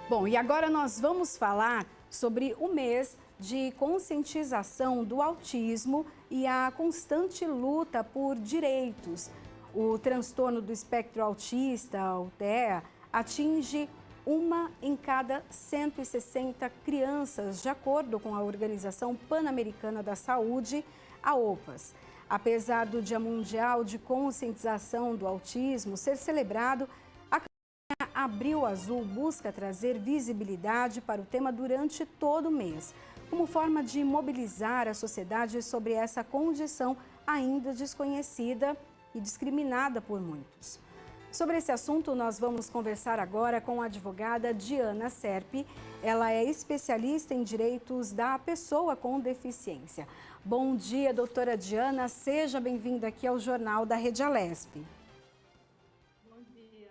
Bom, e agora nós vamos falar sobre o mês de conscientização do autismo e a constante luta por direitos. O transtorno do espectro autista, o TEA, atinge uma em cada 160 crianças, de acordo com a Organização Pan-Americana da Saúde, a OPAS. Apesar do Dia Mundial de Conscientização do Autismo ser celebrado, a Abril Azul busca trazer visibilidade para o tema durante todo o mês, como forma de mobilizar a sociedade sobre essa condição ainda desconhecida e discriminada por muitos. Sobre esse assunto, nós vamos conversar agora com a advogada Diana Serpi. Ela é especialista em direitos da pessoa com deficiência. Bom dia, doutora Diana. Seja bem-vinda aqui ao Jornal da Rede Alesp. Bom dia.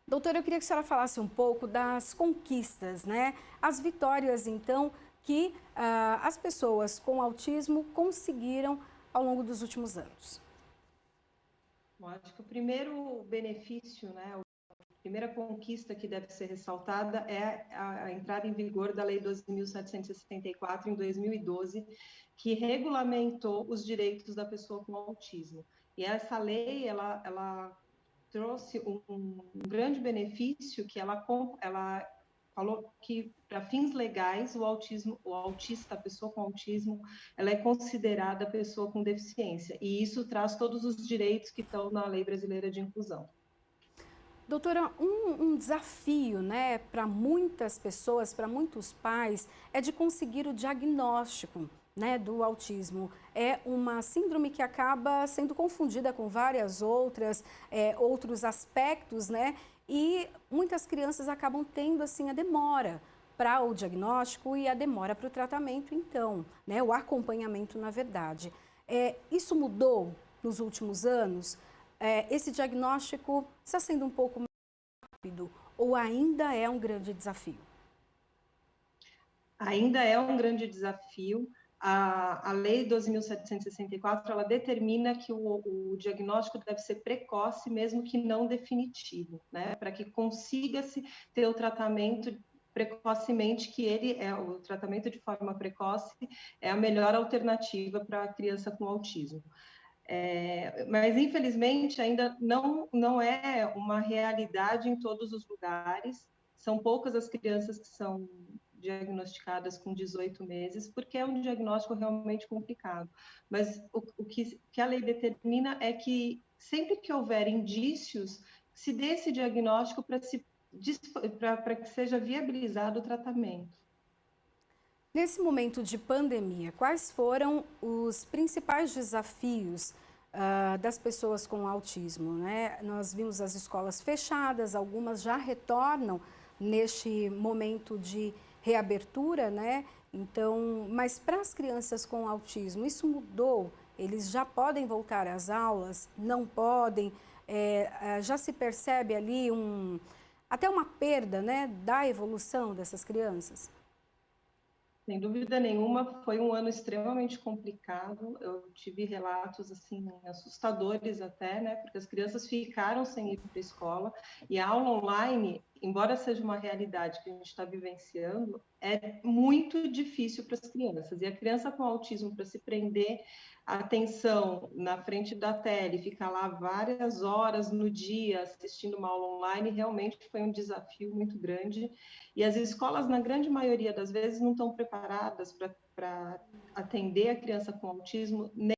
Doutora, eu queria que a senhora falasse um pouco das conquistas, né? As vitórias, então, que as pessoas com autismo conseguiram ao longo dos últimos anos. Bom, acho que o primeiro benefício, né, a primeira conquista que deve ser ressaltada é a entrada em vigor da Lei 12.764, em 2012, que regulamentou os direitos da pessoa com autismo. E essa lei, ela trouxe um grande benefício, que ela falou que, para fins legais, o autista, a pessoa com autismo, ela é considerada pessoa com deficiência. E isso traz todos os direitos que estão na Lei Brasileira de Inclusão. Doutora, um desafio, né, para muitas pessoas, para muitos pais, é de conseguir o diagnóstico, né, do autismo. É uma síndrome que acaba sendo confundida com várias outros aspectos, né, e muitas crianças acabam tendo, assim, a demora para o diagnóstico e a demora para o tratamento, então, né, o acompanhamento, na verdade. Isso mudou nos últimos anos? Esse diagnóstico está sendo um pouco mais rápido ou ainda é um grande desafio? Ainda é um grande desafio. A Lei 12.764, ela determina que o diagnóstico deve ser precoce, mesmo que não definitivo, né? Para que consiga-se ter o tratamento precocemente, o tratamento de forma precoce é a melhor alternativa para a criança com autismo. Mas, infelizmente, ainda não é uma realidade em todos os lugares. São poucas as crianças que são diagnosticadas com 18 meses, porque é um diagnóstico realmente complicado. Mas o que a lei determina é que, sempre que houver indícios, se dê esse diagnóstico para que seja viabilizado o tratamento. Nesse momento de pandemia, quais foram os principais desafios das pessoas com autismo, né? Nós vimos as escolas fechadas, algumas já retornam neste momento de reabertura, né? Então, mas para as crianças com autismo, isso mudou? Eles já podem voltar às aulas? Não podem? Já se percebe ali até uma perda, né, da evolução dessas crianças? Sem dúvida nenhuma, foi um ano extremamente complicado. Eu tive relatos assim assustadores até, né? Porque as crianças ficaram sem ir para a escola e a aula online, embora seja uma realidade que a gente está vivenciando, é muito difícil para as crianças. E a criança com autismo, para se prender a atenção na frente da tela e ficar lá várias horas no dia assistindo uma aula online, realmente foi um desafio muito grande. E as escolas, na grande maioria das vezes, não estão preparadas para atender a criança com autismo, nem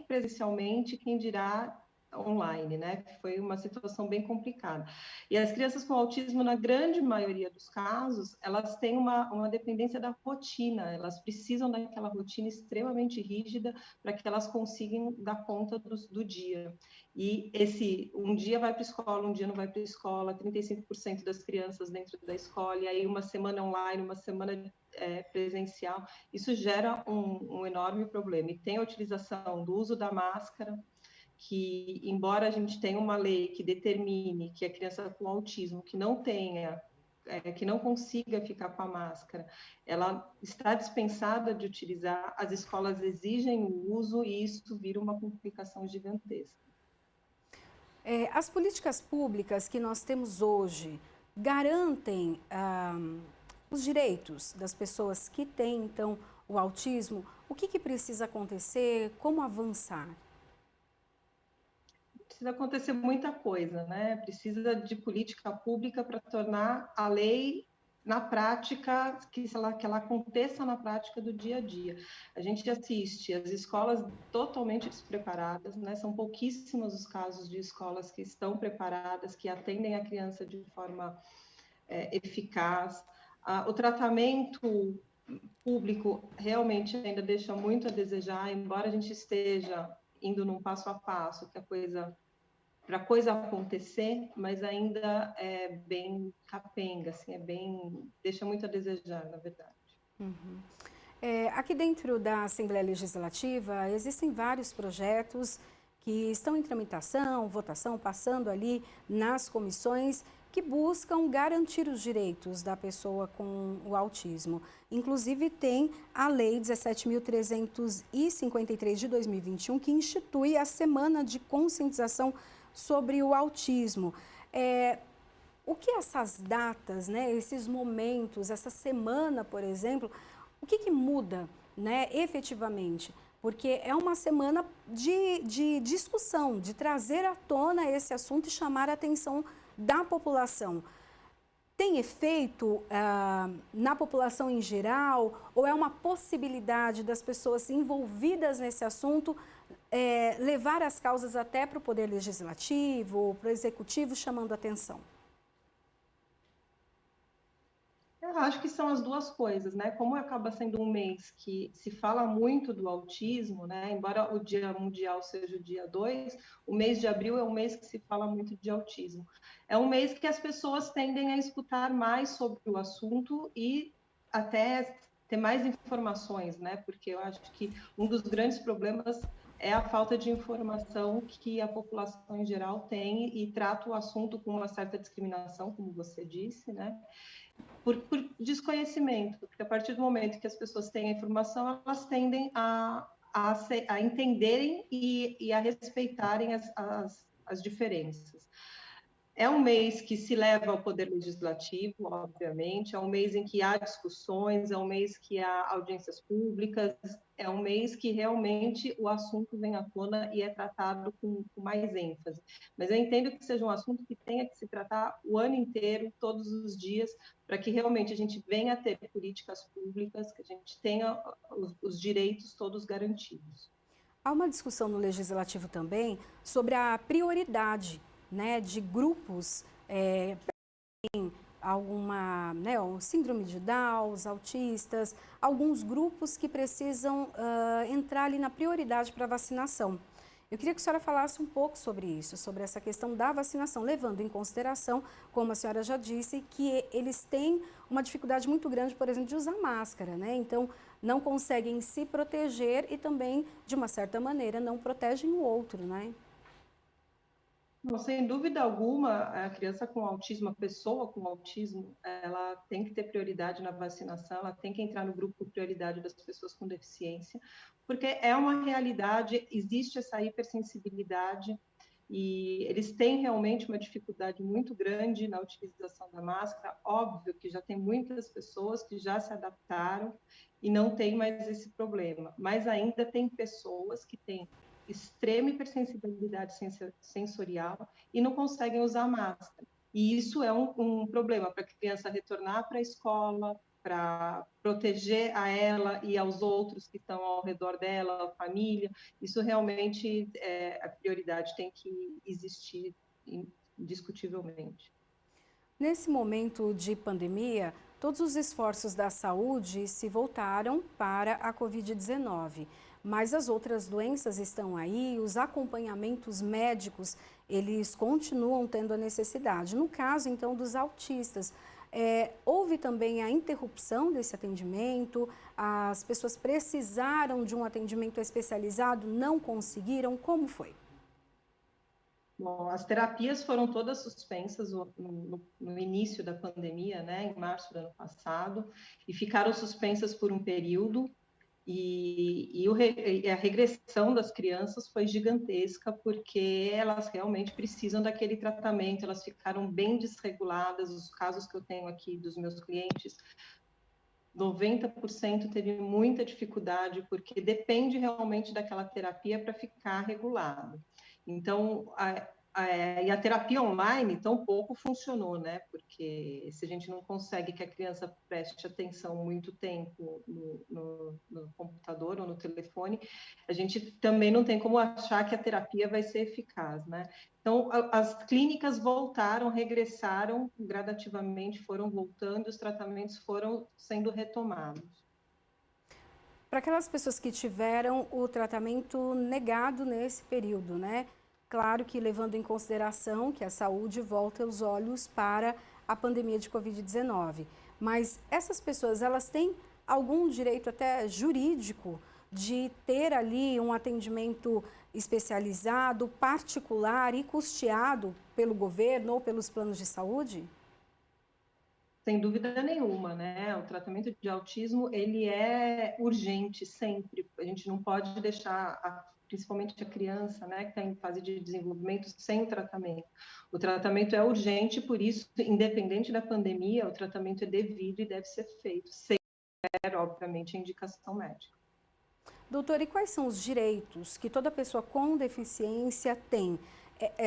presencialmente, quem dirá online, né? Foi uma situação bem complicada. E as crianças com autismo, na grande maioria dos casos, elas têm uma dependência da rotina, elas precisam daquela rotina extremamente rígida para que elas consigam dar conta do dia. E um dia vai para a escola, um dia não vai para a escola, 35% das crianças dentro da escola, e aí uma semana online, uma semana presencial, isso gera um enorme problema. E tem a utilização do uso da máscara, que, embora a gente tenha uma lei que determine que a criança com autismo que não tenha, que não consiga ficar com a máscara, ela está dispensada de utilizar, as escolas exigem o uso e isso vira uma complicação gigantesca. As políticas públicas que nós temos hoje garantem os direitos das pessoas que têm, então, o autismo? O que precisa acontecer? Como avançar? Precisa acontecer muita coisa, né? Precisa de política pública para tornar a lei na prática, que ela aconteça na prática do dia a dia. A gente assiste as escolas totalmente despreparadas, né? São pouquíssimos os casos de escolas que estão preparadas, que atendem a criança de forma eficaz. O tratamento público realmente ainda deixa muito a desejar, embora a gente esteja indo num passo a passo, que a coisa para a coisa acontecer, mas ainda é bem capenga, assim, deixa muito a desejar, na verdade. Uhum. Aqui dentro da Assembleia Legislativa existem vários projetos que estão em tramitação, votação, passando ali nas comissões que buscam garantir os direitos da pessoa com o autismo. Inclusive tem a Lei 17.353 de 2021 que institui a Semana de Conscientização sobre o Autismo. O que essas datas, né, esses momentos, essa semana, por exemplo, o que muda, né, efetivamente? Porque é uma semana de discussão, de trazer à tona esse assunto e chamar a atenção da população. Tem efeito na população em geral ou é uma possibilidade das pessoas envolvidas nesse assunto levar as causas até para o Poder Legislativo, para o Executivo, chamando a atenção? Eu acho que são as duas coisas, né? Como acaba sendo um mês que se fala muito do autismo, né? Embora o Dia Mundial seja o dia 2, o mês de abril é um mês que se fala muito de autismo. É um mês que as pessoas tendem a escutar mais sobre o assunto e até ter mais informações, né? Porque eu acho que um dos grandes problemas é a falta de informação que a população em geral tem e trata o assunto com uma certa discriminação, como você disse, né? Por desconhecimento, porque a partir do momento que as pessoas têm a informação, elas tendem a entenderem e a respeitarem as diferenças. É um mês que se leva ao Poder Legislativo, obviamente, é um mês em que há discussões, é um mês que há audiências públicas, é um mês que realmente o assunto vem à tona e é tratado com mais ênfase. Mas eu entendo que seja um assunto que tenha que se tratar o ano inteiro, todos os dias, para que realmente a gente venha a ter políticas públicas, que a gente tenha os direitos todos garantidos. Há uma discussão no Legislativo também sobre a prioridade, né, de grupos alguma, né, síndrome de Down, os autistas, alguns grupos que precisam entrar ali na prioridade para vacinação. Eu queria que a senhora falasse um pouco sobre isso, sobre essa questão da vacinação, levando em consideração, como a senhora já disse, que eles têm uma dificuldade muito grande, por exemplo, de usar máscara, né? Então, não conseguem se proteger e também, de uma certa maneira, não protegem o outro, né? Não, sem dúvida alguma, a criança com autismo, a pessoa com autismo, ela tem que ter prioridade na vacinação, ela tem que entrar no grupo prioridade das pessoas com deficiência, porque é uma realidade, existe essa hipersensibilidade e eles têm realmente uma dificuldade muito grande na utilização da máscara. Óbvio que já tem muitas pessoas que já se adaptaram e não tem mais esse problema, mas ainda tem pessoas que têm extrema hipersensibilidade sensorial e não conseguem usar máscara. E isso é um problema para a criança retornar para a escola, para proteger a ela e aos outros que estão ao redor dela, a família. Isso realmente, a prioridade tem que existir indiscutivelmente. Nesse momento de pandemia, todos os esforços da saúde se voltaram para a Covid-19, mas as outras doenças estão aí, os acompanhamentos médicos, eles continuam tendo a necessidade. No caso, então, dos autistas, houve também a interrupção desse atendimento, as pessoas precisaram de um atendimento especializado, não conseguiram, como foi? Bom, as terapias foram todas suspensas no início da pandemia, né, em março do ano passado, e ficaram suspensas por um período. E a regressão das crianças foi gigantesca, porque elas realmente precisam daquele tratamento, elas ficaram bem desreguladas. Os casos que eu tenho aqui dos meus clientes, 90% teve muita dificuldade, porque depende realmente daquela terapia para ficar regulado. Então, e a terapia online tampouco funcionou, né? Porque se a gente não consegue que a criança preste atenção muito tempo no computador ou no telefone, a gente também não tem como achar que a terapia vai ser eficaz, né? Então, as clínicas voltaram, regressaram gradativamente, foram voltando, os tratamentos foram sendo retomados. Para aquelas pessoas que tiveram o tratamento negado nesse período, né? Claro que levando em consideração que a saúde volta os olhos para a pandemia de Covid-19. Mas essas pessoas, elas têm algum direito até jurídico de ter ali um atendimento especializado, particular e custeado pelo governo ou pelos planos de saúde? Sem dúvida nenhuma, né? O tratamento de autismo, ele é urgente sempre. A gente não pode deixar, principalmente a criança, né, que está em fase de desenvolvimento, sem tratamento. O tratamento é urgente, por isso, independente da pandemia, o tratamento é devido e deve ser feito, sem, obviamente, a indicação médica. Doutor, e quais são os direitos que toda pessoa com deficiência tem?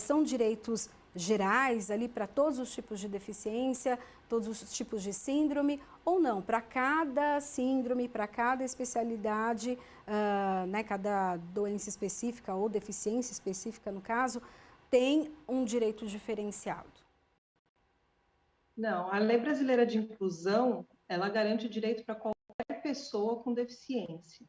São direitos gerais ali para todos os tipos de deficiência, todos os tipos de síndrome, ou não? Para cada síndrome, para cada especialidade, né, cada doença específica ou deficiência específica, no caso, tem um direito diferenciado? Não, a Lei Brasileira de Inclusão, ela garante o direito para qualquer pessoa com deficiência.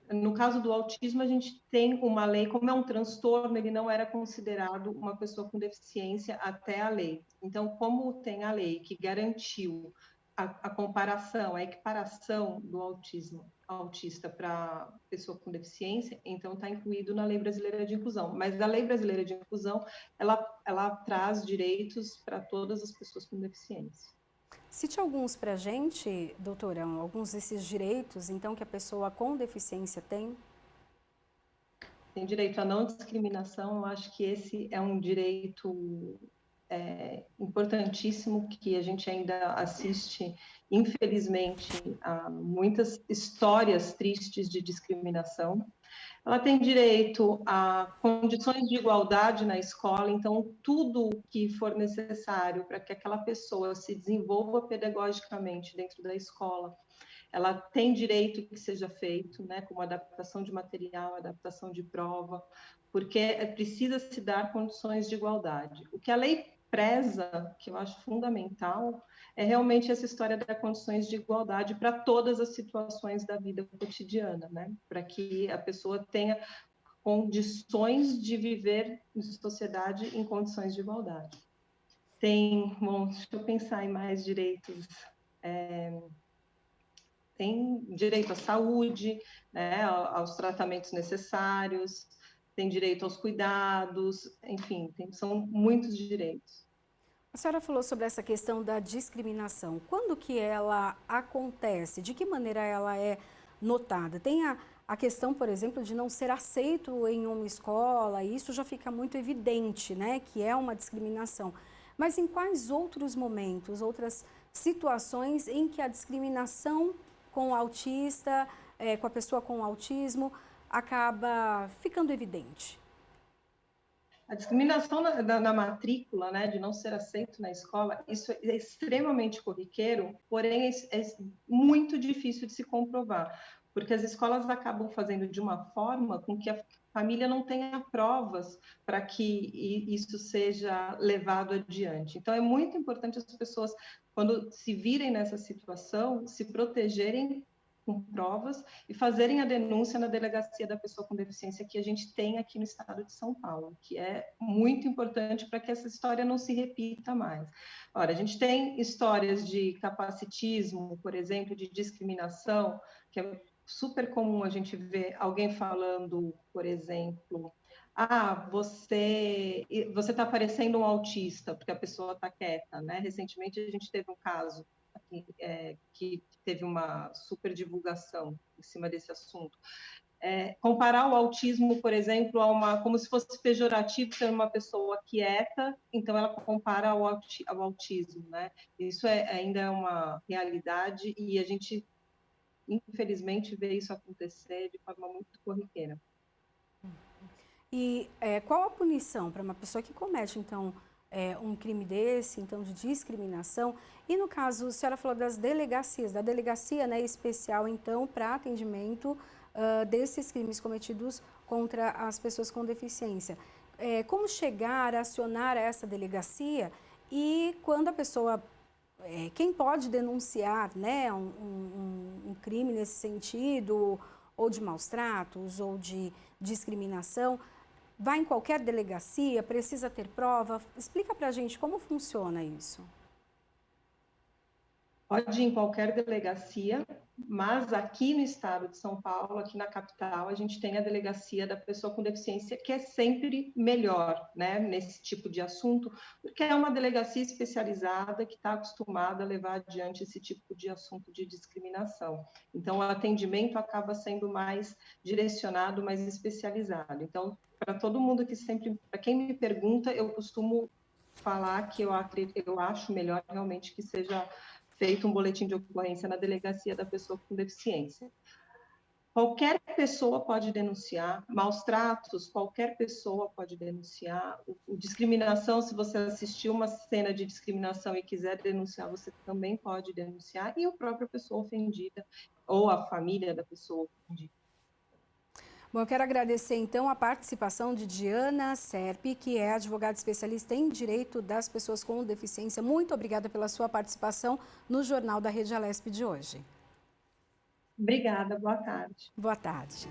No caso do autismo, a gente tem uma lei, como é um transtorno, ele não era considerado uma pessoa com deficiência até a lei. Então, como tem a lei que garantiu a comparação, a equiparação do autista para pessoa com deficiência, então está incluído na Lei Brasileira de Inclusão. Mas a Lei Brasileira de Inclusão, ela traz direitos para todas as pessoas com deficiência. Cite alguns para a gente, doutora, alguns desses direitos, então, que a pessoa com deficiência tem. Tem direito à não discriminação, eu acho que esse é um direito importantíssimo, que a gente ainda assiste, infelizmente, a muitas histórias tristes de discriminação. Ela tem direito a condições de igualdade na escola, então, tudo que for necessário para que aquela pessoa se desenvolva pedagogicamente dentro da escola, ela tem direito que seja feito, né, como adaptação de material, adaptação de prova, porque precisa se dar condições de igualdade. O que a lei preza, que eu acho fundamental, é realmente essa história das condições de igualdade para todas as situações da vida cotidiana, né, para que a pessoa tenha condições de viver em sociedade em condições de igualdade. Bom, deixa eu pensar em mais direitos. Tem direito à saúde, né, aos tratamentos necessários, tem direito aos cuidados, enfim, são muitos direitos. A senhora falou sobre essa questão da discriminação. Quando que ela acontece? De que maneira ela é notada? Tem a questão, por exemplo, de não ser aceito em uma escola, e isso já fica muito evidente, né, que é uma discriminação. Mas em quais outros momentos, outras situações em que a discriminação com o autista, com a pessoa com autismo, acaba ficando evidente? A discriminação na matrícula, né, de não ser aceito na escola, isso é extremamente corriqueiro, porém é muito difícil de se comprovar, porque as escolas acabam fazendo de uma forma com que a família não tenha provas para que isso seja levado adiante. Então, é muito importante as pessoas, quando se virem nessa situação, se protegerem com provas e fazerem a denúncia na delegacia da pessoa com deficiência que a gente tem aqui no estado de São Paulo, que é muito importante para que essa história não se repita mais. Ora, a gente tem histórias de capacitismo, por exemplo, de discriminação, que é super comum a gente ver alguém falando, por exemplo, você está parecendo um autista, porque a pessoa está quieta, né? Recentemente a gente teve um caso aqui que teve uma super divulgação em cima desse assunto. Comparar o autismo, por exemplo, como se fosse pejorativo ser uma pessoa quieta, então ela compara ao autismo, né? Isso ainda é uma realidade e a gente, infelizmente, vê isso acontecer de forma muito corriqueira. E qual a punição para uma pessoa que comete, então, um crime desse, então, de discriminação? E no caso, a senhora falou das delegacias, da delegacia, né, especial, então, para atendimento desses crimes cometidos contra as pessoas com deficiência. Como chegar a acionar essa delegacia e quando a pessoa, quem pode denunciar, né, um crime nesse sentido, ou de maus tratos, ou de discriminação, vai em qualquer delegacia, precisa ter prova? Explica para a gente como funciona isso. Pode ir em qualquer delegacia, mas aqui no estado de São Paulo, aqui na capital, a gente tem a delegacia da pessoa com deficiência, que é sempre melhor, né, nesse tipo de assunto, porque é uma delegacia especializada que está acostumada a levar adiante esse tipo de assunto de discriminação. Então, o atendimento acaba sendo mais direcionado, mais especializado. Então, para todo mundo que sempre, para quem me pergunta, eu costumo falar que eu acho melhor realmente que seja feito um boletim de ocorrência na delegacia da pessoa com deficiência. Qualquer pessoa pode denunciar, maus tratos, qualquer pessoa pode denunciar. Discriminação, se você assistiu uma cena de discriminação e quiser denunciar, você também pode denunciar, e a própria pessoa ofendida, ou a família da pessoa ofendida. Bom, eu quero agradecer, então, a participação de Diana Serpi, que é advogada especialista em direito das pessoas com deficiência. Muito obrigada pela sua participação no Jornal da Rede Alesp de hoje. Obrigada, boa tarde. Boa tarde.